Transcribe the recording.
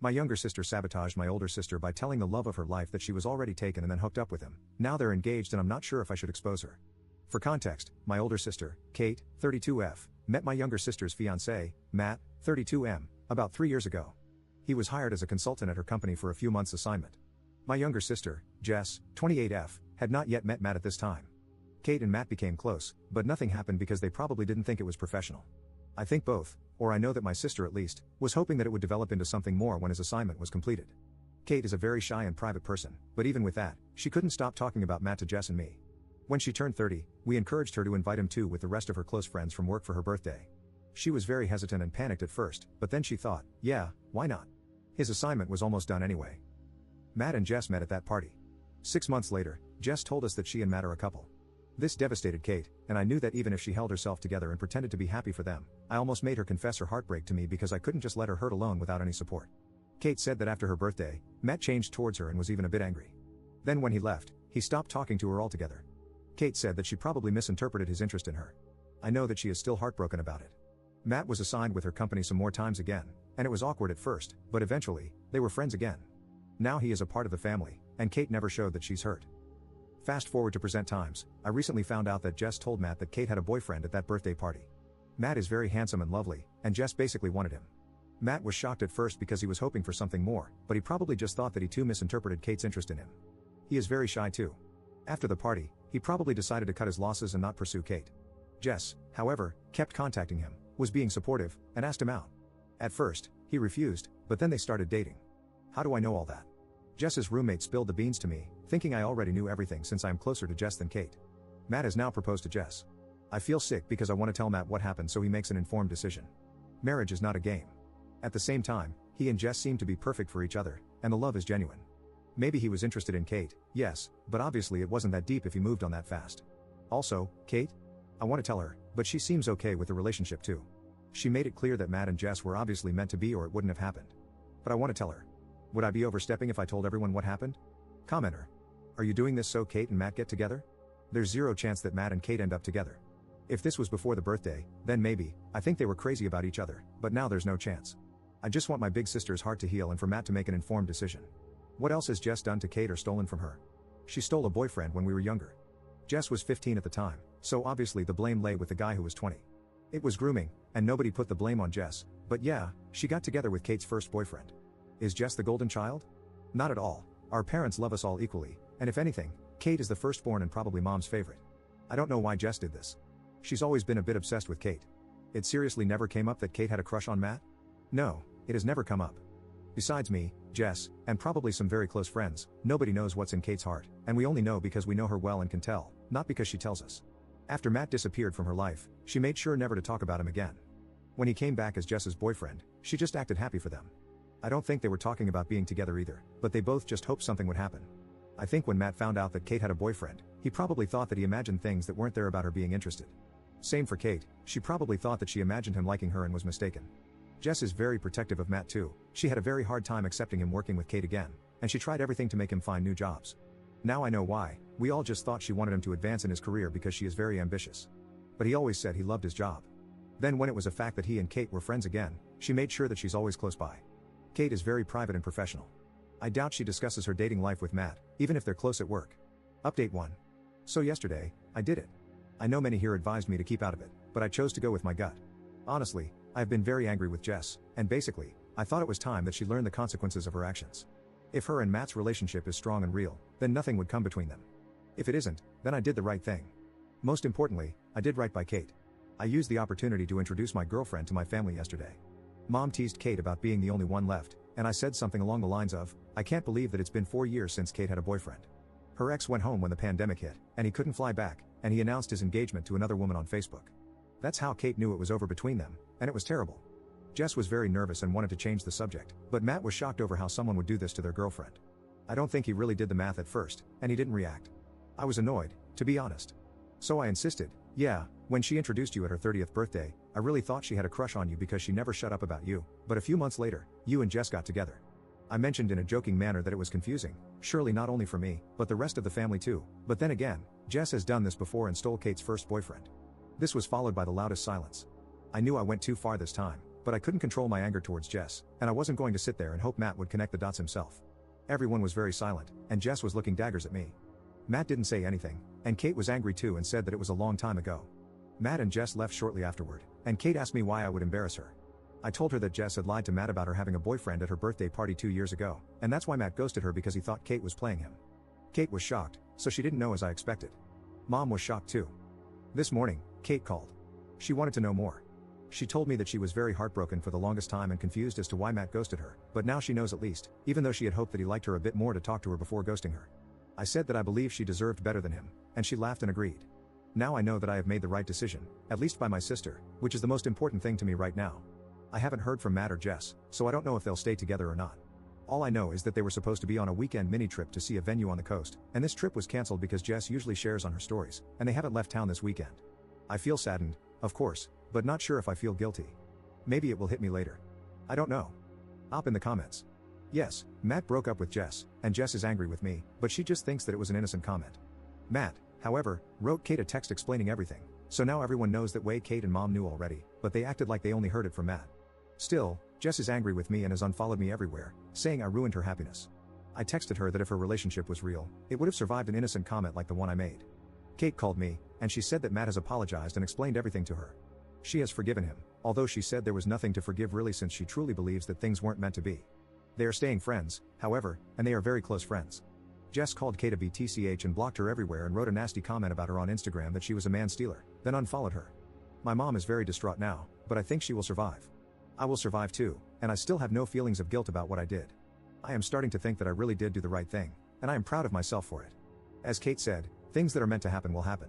My younger sister sabotaged my older sister by telling the love of her life that she was already taken and then hooked up with him. Now they're engaged and I'm not sure if I should expose her. For context, my older sister, Kate, 32F, met my younger sister's fiancé, Matt, 32M, about 3 years ago. He was hired as a consultant at her company for a few months' assignment. My younger sister, Jess, 28F, had not yet met Matt at this time. Kate and Matt became close, but nothing happened because they probably didn't think it was professional. I think both, or I know that my sister at least, was hoping that it would develop into something more when his assignment was completed. Kate is a very shy and private person, but even with that, she couldn't stop talking about Matt to Jess and me. When she turned 30, we encouraged her to invite him too with the rest of her close friends from work for her birthday. She was very hesitant and panicked at first, but then she thought, yeah, why not? His assignment was almost done anyway. Matt and Jess met at that party. 6 months later, Jess told us that she and Matt are a couple. This devastated Kate, and I knew that even if she held herself together and pretended to be happy for them, I almost made her confess her heartbreak to me because I couldn't just let her hurt alone without any support. Kate said that after her birthday, Matt changed towards her and was even a bit angry. Then when he left, he stopped talking to her altogether. Kate said that she probably misinterpreted his interest in her. I know that she is still heartbroken about it. Matt was assigned with her company some more times again, and it was awkward at first, but eventually, they were friends again. Now he is a part of the family, and Kate never showed that she's hurt. Fast forward to present times, I recently found out that Jess told Matt that Kate had a boyfriend at that birthday party. Matt is very handsome and lovely, and Jess basically wanted him. Matt was shocked at first because he was hoping for something more, but he probably just thought that he too misinterpreted Kate's interest in him. He is very shy too. After the party, he probably decided to cut his losses and not pursue Kate. Jess, however, kept contacting him, was being supportive, and asked him out. At first, he refused, but then they started dating. How do I know all that? Jess's roommate spilled the beans to me, thinking I already knew everything since I am closer to Jess than Kate. Matt has now proposed to Jess. I feel sick because I want to tell Matt what happened so he makes an informed decision. Marriage is not a game. At the same time, he and Jess seem to be perfect for each other, and the love is genuine. Maybe he was interested in Kate, yes, but obviously it wasn't that deep if he moved on that fast. Also, Kate? I want to tell her, but she seems okay with the relationship too. She made it clear that Matt and Jess were obviously meant to be or it wouldn't have happened. But I want to tell her. Would I be overstepping if I told everyone what happened? Commenter. Are you doing this so Kate and Matt get together? There's zero chance that Matt and Kate end up together. If this was before the birthday, then maybe, I think they were crazy about each other, but now there's no chance. I just want my big sister's heart to heal and for Matt to make an informed decision. What else has Jess done to Kate or stolen from her? She stole a boyfriend when we were younger. Jess was 15 at the time, so obviously the blame lay with the guy who was 20. It was grooming, and nobody put the blame on Jess, but yeah, she got together with Kate's first boyfriend. Is Jess the golden child? Not at all. Our parents love us all equally, and if anything, Kate is the firstborn and probably mom's favorite. I don't know why Jess did this. She's always been a bit obsessed with Kate. It seriously never came up that Kate had a crush on Matt? No, it has never come up. Besides me, Jess, and probably some very close friends, nobody knows what's in Kate's heart, and we only know because we know her well and can tell, not because she tells us. After Matt disappeared from her life, she made sure never to talk about him again. When he came back as Jess's boyfriend, she just acted happy for them. I don't think they were talking about being together either, but they both just hoped something would happen. I think when Matt found out that Kate had a boyfriend, he probably thought that he imagined things that weren't there about her being interested. Same for Kate, she probably thought that she imagined him liking her and was mistaken. Jess is very protective of Matt too. She had a very hard time accepting him working with Kate again, and she tried everything to make him find new jobs. Now I know why. We all just thought she wanted him to advance in his career because she is very ambitious. But he always said he loved his job. Then when it was a fact that he and Kate were friends again, she made sure that she's always close by. Kate is very private and professional. I doubt she discusses her dating life with Matt, even if they're close at work. Update 1. So yesterday, I did it. I know many here advised me to keep out of it, but I chose to go with my gut. Honestly, I have been very angry with Jess, and basically, I thought it was time that she learned the consequences of her actions. If her and Matt's relationship is strong and real, then nothing would come between them. If it isn't, then I did the right thing. Most importantly, I did right by Kate. I used the opportunity to introduce my girlfriend to my family yesterday. Mom teased Kate about being the only one left, and I said something along the lines of, I can't believe that it's been 4 years since Kate had a boyfriend. Her ex went home when the pandemic hit, and he couldn't fly back, and he announced his engagement to another woman on Facebook. That's how Kate knew it was over between them, and it was terrible. Jess was very nervous and wanted to change the subject, but Matt was shocked over how someone would do this to their girlfriend. I don't think he really did the math at first, and he didn't react. I was annoyed, to be honest. So I insisted, yeah, when she introduced you at her 30th birthday, I really thought she had a crush on you because she never shut up about you, but a few months later, you and Jess got together. I mentioned in a joking manner that it was confusing, surely not only for me, but the rest of the family too, but then again, Jess has done this before and stole Kate's first boyfriend. This was followed by the loudest silence. I knew I went too far this time, But I couldn't control my anger towards Jess, and I wasn't going to sit there and hope Matt would connect the dots himself. Everyone was very silent, and Jess was looking daggers at me. Matt didn't say anything, and Kate was angry too and said that it was a long time ago. Matt and Jess left shortly afterward, and Kate asked me why I would embarrass her. I told her that Jess had lied to Matt about her having a boyfriend at her birthday party 2 years ago, and that's why Matt ghosted her because he thought Kate was playing him. Kate was shocked, so she didn't know as I expected. Mom was shocked too. This morning, Kate called. She wanted to know more. She told me that she was very heartbroken for the longest time and confused as to why Matt ghosted her, but now she knows at least, even though she had hoped that he liked her a bit more to talk to her before ghosting her. I said that I believe she deserved better than him, and she laughed and agreed. Now I know that I have made the right decision, at least by my sister, which is the most important thing to me right now. I haven't heard from Matt or Jess, so I don't know if they'll stay together or not. All I know is that they were supposed to be on a weekend mini trip to see a venue on the coast, and this trip was cancelled because Jess usually shares on her stories, and they haven't left town this weekend. I feel saddened, of course, but not sure if I feel guilty. Maybe it will hit me later. I don't know. Up in the comments. Yes, Matt broke up with Jess, and Jess is angry with me, but she just thinks that it was an innocent comment. Matt, however, wrote Kate a text explaining everything, so now everyone knows that way Kate and Mom knew already, but they acted like they only heard it from Matt. Still, Jess is angry with me and has unfollowed me everywhere, saying I ruined her happiness. I texted her that if her relationship was real, it would have survived an innocent comment like the one I made. Kate called me, and she said that Matt has apologized and explained everything to her. She has forgiven him, although she said there was nothing to forgive really since she truly believes that things weren't meant to be. They are staying friends, however, and they are very close friends. Jess called Kate a BTCH and blocked her everywhere and wrote a nasty comment about her on Instagram that she was a man stealer, then unfollowed her. My mom is very distraught now, but I think she will survive. I will survive too, and I still have no feelings of guilt about what I did. I am starting to think that I really did do the right thing, and I am proud of myself for it. As Kate said, things that are meant to happen will happen.